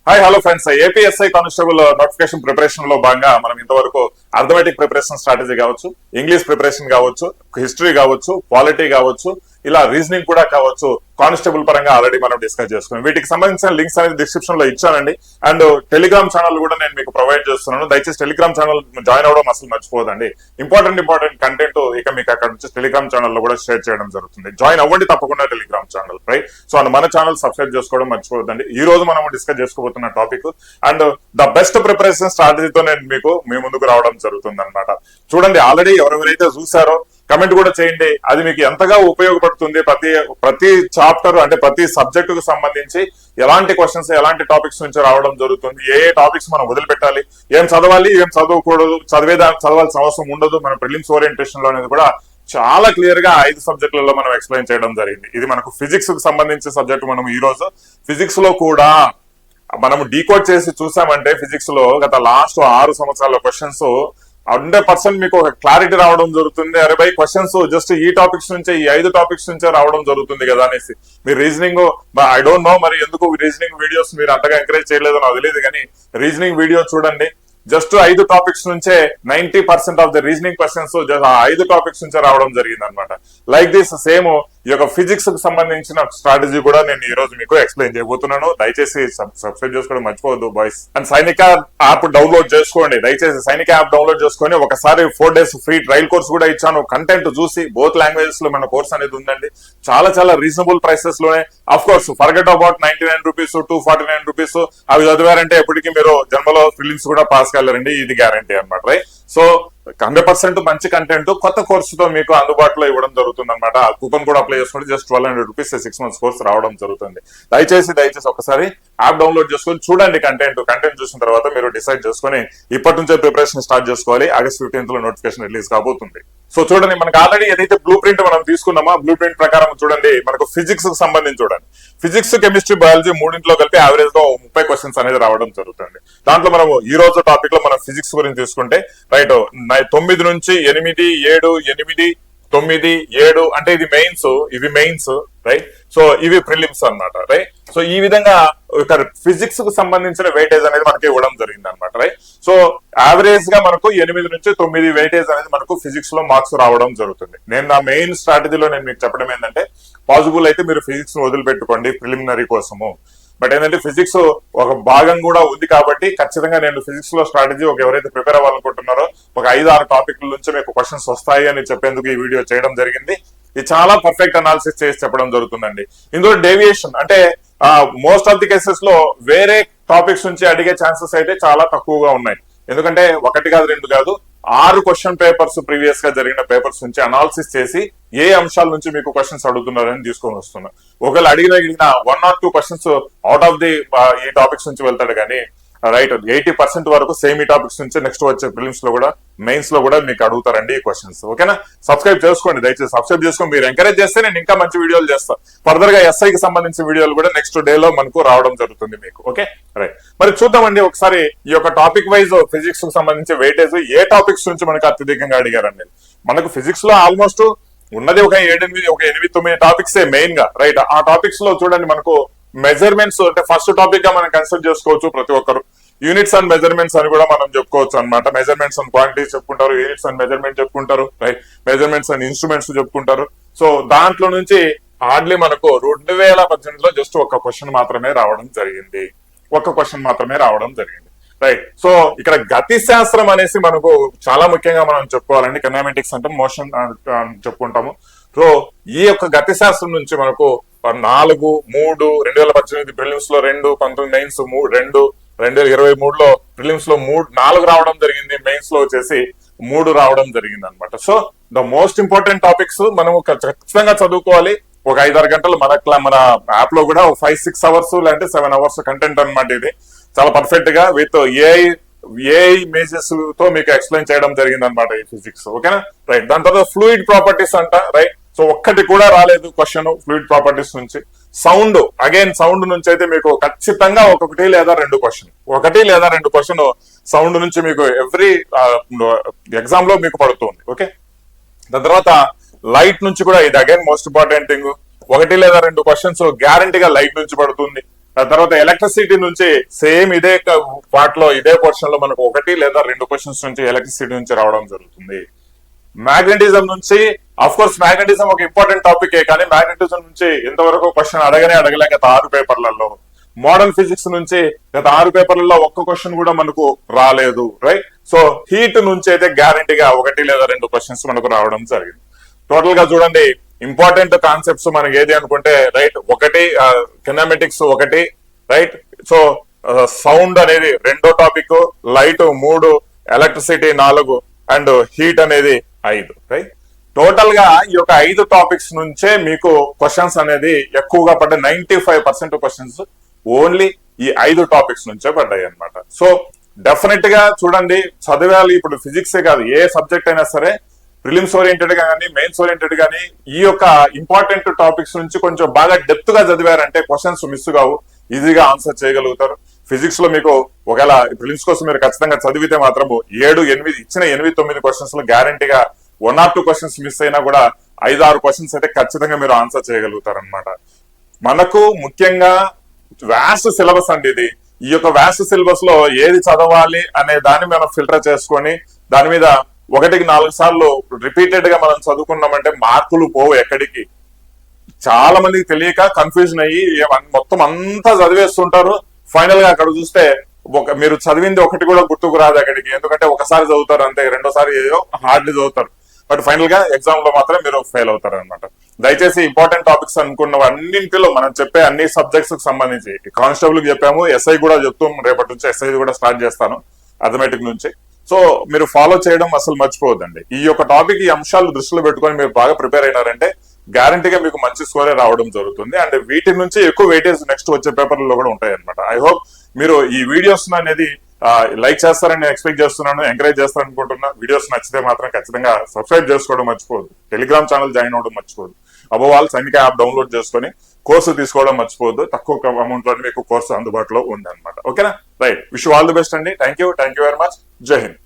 Hi hello friends, ఏపీఎస్ఐ constable notification preparation లో భాగంగా మనం ఇంతవరకు అర్థమెటిక్ ప్రిపరేషన్ స్ట్రాటజీ కావచ్చు, ఇంగ్లీష్ ప్రిపరేషన్ కావచ్చు, హిస్టరీ కావచ్చు, పాలిటీ కావచ్చు, ఇలా రీజనింగ్ కూడా కావచ్చు, కానిస్టేబుల్ పరంగా ఆల్రెడీ మనం డిస్కస్ చేసుకున్నాం. వీటికి సంబంధించిన లింక్స్ అనేది డిస్క్రిప్షన్ లో ఇచ్చానండి. అండ్ టెలిగ్రామ్ ఛానల్ కూడా నేను మీకు ప్రొవైడ్ చేస్తున్నాను. దయచేసి టెలిగ్రామ్ ఛానల్ జాయిన్ అవ్వడం అసలు మర్చిపోదండి. ఇంపార్టెంట్ కంటెంట్ ఇక మీకు అక్కడ నుంచి టెలిగ్రామ్ ఛానల్ లో కూడా షేర్ చేయడం జరుగుతుంది. జాయిన్ అవ్వండి తప్పకుండా టెలిగ్రామ్ ఛానల్, రైట్? సో మన ఛానల్ సబ్స్క్రైబ్ చేసుకోవడం మర్చిపోదండి. ఈ రోజు మనం డిస్కస్ చేసుకోబోతున్న topic and the best preparation స్ట్రాటజీతో నేను మీకు మీ ముందుకు రావడం జరుగుతుంది అనమాట. చూడండి, ఆల్రెడీ ఎవరెవరైతే చూసారో కమెంట్ కూడా చేయండి. అది మీకు ఎంతగా ఉపయోగపడుతుంది, ప్రతి చాప్టర్ అంటే ప్రతి సబ్జెక్ట్ కు సంబంధించి ఎలాంటి క్వశ్చన్స్ ఎలాంటి టాపిక్స్ నుంచి రావడం జరుగుతుంది, ఏ టాపిక్స్ మనం వదిలిపెట్టాలి, ఏం చదవాలి, ఏం చదవకూడదు, చదవాల్సిన అవసరం ఉండదు మన ప్రిలిమ్స్ ఓరియంటేషన్ లో అనేది కూడా చాలా క్లియర్ గా 5 సబ్జెక్టులలో మనం ఎక్స్ప్లెయిన్ చేయడం జరిగింది. ఇది మనకు ఫిజిక్స్ కు సంబంధించిన సబ్జెక్ట్. మనం ఈ రోజు ఫిజిక్స్ లో కూడా మనం డీకోడ్ చేసి చూసామంటే ఫిజిక్స్ లో గత లాస్ట్ 6 సంవత్సరాల క్వశ్చన్స్ 100% మీకు ఒక క్లారిటీ రావడం జరుగుతుంది. అరే బై క్వశ్చన్స్ జస్ట్ ఈ టాపిక్స్ నుంచే, ఈ 5 టాపిక్స్ నుంచే రావడం జరుగుతుంది కదా అనేసి. మీరు రీజనింగ్ ఐ డోంట్ నో మరి ఎందుకు రీజనింగ్ వీడియోస్ మీరు అంతగా ఎంకరేజ్ చేయలేదో నాకు తెలియదు, కానీ రీజనింగ్ వీడియో చూడండి. జస్ట్ 5 టాపిక్స్ నుంచే 90% of the reasoning questions 5 topics నుంచే రావడం జరిగింది అనమాట. లైక్ దిస్ సేమ్ ఈ యొక్క ఫిజిక్స్ కు సంబంధించిన స్ట్రాటజీ కూడా నేను ఈ రోజు మీకు ఎక్స్ప్లెయిన్ చేయబోతున్నాను. దయచేసి సబ్స్క్రైబ్ చేసుకోవడం మర్చిపోవద్దు బాయ్స్. అండ్ సైనిక యాప్ డౌన్లోడ్ చేసుకోండి. దయచేసి సైనిక యాప్ డౌన్లోడ్ చేసుకొని ఒకసారి 4 days ఫ్రీ ట్రయల్ కోర్స్ కూడా ఇచ్చాను. కంటెంట్ చూసి బోత్ లాంగ్వేజెస్ లో మన కోర్స్ అనేది ఉందండి. చాలా రీజనబుల్ ప్రైసెస్ లోనే. Of course forget about 99 rupees, 249 rupees అవి చదివారంటే ఎప్పటికీ మీరు జన్మలో ఫిలిమ్స్ కూడా పాస్ కాలేరండి. ఇది గ్యారంటీ అనమాట, రైట్? సో 100% మంచి కంటెంట్ కొత్త కోర్సుతో మీకు అందుబాటులో ఇవ్వడం జరుగుతుంది అనమాట. కూపన్ కూడా అప్లై చేసుకుంటే జస్ట్ 1200 రూపీస్ 6 months కోర్స్ రావడం జరుగుతుంది. దయచేసి ఒకసారి యాప్ డౌన్లోడ్ చేసుకొని చూడండి. కంటెంట్ చూసిన తర్వాత మీరు డిసైడ్ చేసుకొని ఇప్పటి నుంచే ప్రిపరేషన్ స్టార్ట్ చేసుకోవాలి. August 15th లో నోటిఫికేషన్ రిలీజ్ కాబోతుంది. సో చూడండి, మనకు ఆల్రెడీ ఏదైతే బ్లూ ప్రింట్ మనం తీసుకున్నామో బ్లూ ప్రింట్ ప్రకారం చూడండి, మనకు ఫిజిక్స్ కు సంబంధించి చూడండి. ఫిజిక్స్, కెమిస్ట్రీ, బయాలజీ మూడింట్లో కలిపి యావరేజ్ గా 30 క్వశ్చన్స్ అనేది రావడం జరుగుతుంది. దాంట్లో మనం ఈ రోజు టాపిక్ లో మనం ఫిజిక్స్ గురించి తీసుకుంటే రైట్ 9 నుంచి 8, 7, 8, 9, 7 అంటే ఇది మెయిన్స్, ఇవి మెయిన్స్, రైట్? సో ఇవి ప్రిలిమ్స్ అన్నమాట, రైట్? సో ఈ విధంగా ఫిజిక్స్ కు సంబంధించిన వెయిటేజ్ అనేది మనకి ఇవ్వడం జరిగింది అనమాట, రైట్? సో యావరేజ్ గా మనకు 8 నుంచి 9 వెయిటేజ్ అనేది మనకు ఫిజిక్స్ లో మార్క్స్ రావడం జరుగుతుంది. నేను నా మెయిన్ స్ట్రాటజీలో నేను మీకు చెప్పడం ఏంటంటే, పాసిబుల్ అయితే మీరు ఫిజిక్స్ ను వదిలిపెట్టుకోండి ప్రిలిమినరీ కోసము. బట్ ఏంటంటే ఫిజిక్స్ ఒక భాగం కూడా ఉంది కాబట్టి ఖచ్చితంగా నేను ఫిజిక్స్ లో స్ట్రాటజీ ఎవరైతే ప్రిపేర్ అవ్వాలనుకుంటున్నారో ఒక 5-6 టాపిక్ల నుంచి మీకు క్వశ్చన్స్ వస్తాయి అని చెప్పేందుకు ఈ వీడియో చేయడం జరిగింది. ఇది చాలా పర్ఫెక్ట్ అనాలిసిస్ చేసి చెప్పడం జరుగుతుందండి. ఇందులో డేవియేషన్ అంటే మోస్ట్ ఆఫ్ ది కేసెస్ లో వేరే టాపిక్స్ నుంచి అడిగే ఛాన్సెస్ అయితే చాలా తక్కువగా ఉన్నాయి. ఎందుకంటే 1 కాదు 2 కాదు 6 క్వశ్చన్ పేపర్స్ ప్రీవియస్ గా జరిగిన పేపర్స్ నుంచి అనాలిసిస్ చేసి ఏ అంశాల నుంచి మీకు క్వశ్చన్స్ అడుగుతున్నారని తీసుకొని వస్తున్నా. ఒకవేళ అడిగిన 1 or 2 questions out of the ఈ టాపిక్స్ నుంచి వెళ్తాడు కానీ రైట్ 80% వరకు సేమ్ ఈ టాపిక్స్ నుంచి నెక్స్ట్ వచ్చే ఫిలిమ్స్ లో కూడా మెయిన్స్ లో కూడా మీకు అడుగుతారండి ఈ క్వశ్చన్స్. ఓకేనా? సబ్స్క్రైబ్ చేసుకోండి, దయచేసి సబ్స్క్రైబ్ చేసుకొని మీరు ఎంకరేజ్ చేస్తే నేను ఇంకా మంచి వీడియోలు చేస్తాను. ఫర్దర్ గా ఎస్ఐ కి సంబంధించిన వీడియోలు కూడా నెక్స్ట్ డే లో మనకు రావడం జరుగుతుంది మీకు. Okay, right? మరి చూద్దామండి ఒకసారి ఈ యొక్క టాపిక్ వైజ్ ఫిజిక్స్ కు సంబంధించి వెయిటేజ్ ఏ టాపిక్స్ నుంచి మనకు అత్యధికంగా అడిగారండి. మనకు ఫిజిక్స్ లో ఆల్మోస్ట్ ఉన్నది ఒక 8, 9 టాపిక్స్ మెయిన్ గా, రైట్? ఆ టాపిక్స్ లో చూడండి మనకు మెజర్మెంట్స్ అంటే ఫస్ట్ టాపిక్ గా మనం కన్సిడర్ చేసుకోవచ్చు. ప్రతి ఒక్కరు యూనిట్స్ అండ్ మెజర్మెంట్స్ అని కూడా మనం చెప్పుకోవచ్చు అనమాట. మెజర్మెంట్స్ అండ్ క్వాంటిటీస్ చెప్పుకుంటారు, యూనిట్స్ అండ్ మెజర్మెంట్ చెప్పుకుంటారు, రైట్? మెజర్మెంట్స్ అండ్ ఇన్స్ట్రుమెంట్స్ చెప్పుకుంటారు. సో దాంట్లో నుంచి హార్డ్లీ మనకు 2018లో జస్ట్ ఒక క్వశ్చన్ మాత్రమే రావడం జరిగింది. రైట్? సో ఇక్కడ గతి శాస్త్రం అనేసి మనకు చాలా ముఖ్యంగా మనం చెప్పుకోవాలండి. కినెమాటిక్స్ అంటే మోషన్ చెప్పుకుంటాము. సో ఈ యొక్క గతి శాస్త్రం నుంచి మనకు 4, 3, 2018 ప్రిలిమ్స్ లో 2, 19 మెయిన్స్ 2, 2023లో ప్రిలిమ్స్ లో 4 రావడం జరిగింది. మెయిన్స్ లో వచ్చేసి 3 రావడం జరిగింది అనమాట. So the most important topics మనము ఖచ్చితంగా చదువుకోవాలి. ఒక 5-6 గంటలు మన యాప్ లో కూడా 5-6 అవర్స్ లేదంటే 7 hours కంటెంట్ అనమాట. ఇది చాలా పర్ఫెక్ట్ గా విత్ ఏఐ ఇమేజెస్ తో మీకు ఎక్స్ప్లెయిన్ చేయడం జరిగింది అనమాట ఈ ఫిజిక్స్. ఓకేనా, రైట్? దాని తర్వాత ఫ్లూయిడ్ ప్రాపర్టీస్ అంట, రైట్? సో ఒక్కటి కూడా రాలేదు క్వశ్చన్ ఫ్లూయిడ్ ప్రాపర్టీస్ నుంచి. సౌండ్ నుంచి అయితే మీకు ఖచ్చితంగా 1 లేదా 2 క్వశ్చన్ సౌండ్ నుంచి మీకు ఎవ్రీ ఎగ్జామ్ లో మీకు పడుతుంది. ఓకే, దాని తర్వాత లైట్ నుంచి కూడా ఇది అగైన్ మోస్ట్ ఇంపార్టెంట్ థింగ్. 1 లేదా 2 క్వశ్చన్స్ గ్యారంటీగా లైట్ నుంచి పడుతుంది. ఆ తర్వాత ఎలక్ట్రిసిటీ నుంచి సేమ్ ఇదే పార్ట్ లో ఇదే పోర్షన్ లో మనకు 1 లేదా 2 క్వశ్చన్స్ నుంచి ఎలక్ట్రిసిటీ నుంచి రావడం జరుగుతుంది. మ్యాగ్నెటిజం నుంచి అఫ్ కోర్స్ మ్యాగ్నెటిజం ఒక ఇంపార్టెంట్ టాపిక్ కానీ మ్యాగ్నెటిజం నుంచి ఇంతవరకు క్వశ్చన్ అడగలే గత 6 పేపర్లలో. మోడర్న్ ఫిజిక్స్ నుంచి గత 6 పేపర్లలో ఒక్క క్వశ్చన్ కూడా మనకు రాలేదు, రైట్? సో హీట్ నుంచి అయితే గ్యారంటీగా 1 లేదా 2 క్వశ్చన్స్ మనకు రావడం జరిగింది. టోటల్ గా చూడండి, ఇంపార్టెంట్ కాన్సెప్ట్స్ మనకి ఏది అనుకుంటే రైట్, 1 కినెమాటిక్స్ 1, రైట్? సో సౌండ్ అనేది 2వ topic, light 3, electricity 4 and heat అనేది 5, రైట్? టోటల్ గా ఈ యొక్క 5 టాపిక్స్ నుంచే మీకు క్వశ్చన్స్ అనేది ఎక్కువగా పడ్డాయి. 95% క్వశ్చన్స్ ఓన్లీ ఈ 5 టాపిక్స్ నుంచే పడ్డాయి అనమాట. సో డెఫినెట్ గా చూడండి, చదివాలి. ఇప్పుడు ఫిజిక్సే కాదు, ఏ సబ్జెక్ట్ అయినా సరే ప్రిలిమ్స్ ఓరియంటెడ్ గానీ మెయిన్స్ ఓరియంటెడ్ గానీ ఈ యొక్క ఇంపార్టెంట్ టాపిక్స్ నుంచి కొంచెం బాగా డెప్త్ గా చదివారంటే క్వశ్చన్స్ మిస్ కావు, ఈజీగా ఆన్సర్ చేయగలుగుతారు. ఫిజిక్స్ లో మీకు ఒకవేళ ప్రిలిమ్స్ కోసం మీరు ఖచ్చితంగా చదివితే మాత్రము 7, 8 ఇచ్చిన 8, 9 క్వశ్చన్స్ లో గ్యారంటీగా 1 or 2 క్వశ్చన్స్ మిస్ అయినా కూడా 5, 6 క్వశ్చన్స్ అయితే ఖచ్చితంగా మీరు ఆన్సర్ చేయగలుగుతారు అనమాట. మనకు ముఖ్యంగా వ్యాస్ట్ సిలబస్ అండి ఇది. ఈ యొక్క వ్యాస్ట్ సిలబస్ లో ఏది చదవాలి అనే దాన్ని మనం ఫిల్టర్ చేసుకొని దాని మీద 1కి 4 సార్లు రిపీటెడ్ గా మనం చదువుకున్నామంటే మార్కులు పోవు ఎక్కడికి. చాలా మందికి తెలియక కన్ఫ్యూజన్ అయ్యి మొత్తం అంతా చదివేస్తుంటారు. ఫైనల్ గా అక్కడ చూస్తే మీరు చదివింది ఒకటి కూడా గుర్తుకు రాదు అక్కడికి. ఎందుకంటే ఒకసారి చదువుతారు అంతే, రెండోసారి ఏదో హార్డ్లీ చదువుతారు. బట్ ఫైనల్ గా ఎగ్జామ్ లో మాత్రం మీరు ఫెయిల్ అవుతారు అనమాట. దయచేసి ఇంపార్టెంట్ టాపిక్స్ అనుకున్నవన్నింటిలో మనం చెప్పే అన్ని సబ్జెక్ట్స్ కి సంబంధించి కానిస్టేబుల్ కి చెప్పాము, ఎస్ఐ కూడా చెప్తాం. రేపటి నుంచి ఎస్ఐ కూడా స్టార్ట్ చేస్తాను అథమెటిక్ నుంచి. సో మీరు ఫాలో చేయడం అసలు మర్చిపోవద్దండి. ఈ యొక్క టాపిక్, ఈ అంశాలు దృష్టిలో పెట్టుకొని మీరు బాగా ప్రిపేర్ అయినారంటే గ్యారంటీగా మీకు మంచి స్కోరే రావడం జరుగుతుంది. అండ్ వీటి నుంచి ఎక్కువ వెయిటేజ్ నెక్స్ట్ వచ్చే పేపర్లలో కూడా ఉంటాయి అనమాట. ఐ హోప్ మీరు ఈ వీడియోస్ అనేది లైక్ చేస్తారని నేను ఎక్స్పెక్ట్ చేస్తున్నాను, ఎంకరేజ్ చేస్తారని అనుకుంటున్నా. వీడియోస్ నచ్చితే మాత్రం ఖచ్చితంగా సబ్స్క్రైబ్ చేసుకోవడం మర్చిపోదు, టెలిగ్రామ్ ఛానల్ జాయిన్ అవ్వడం మర్చిపోదు, అబోవాల్ సైనిక యాప్ డౌన్లోడ్ చేసుకొని కోర్సు తీసుకోవడం మర్చిపోవద్దు. తక్కువ అమౌంట్ లో మీకు కోర్సు అందుబాటులో ఉంది అనమాట. ఓకేనా? Right, wish all the best అండి. Thank you very much. Jai Hind.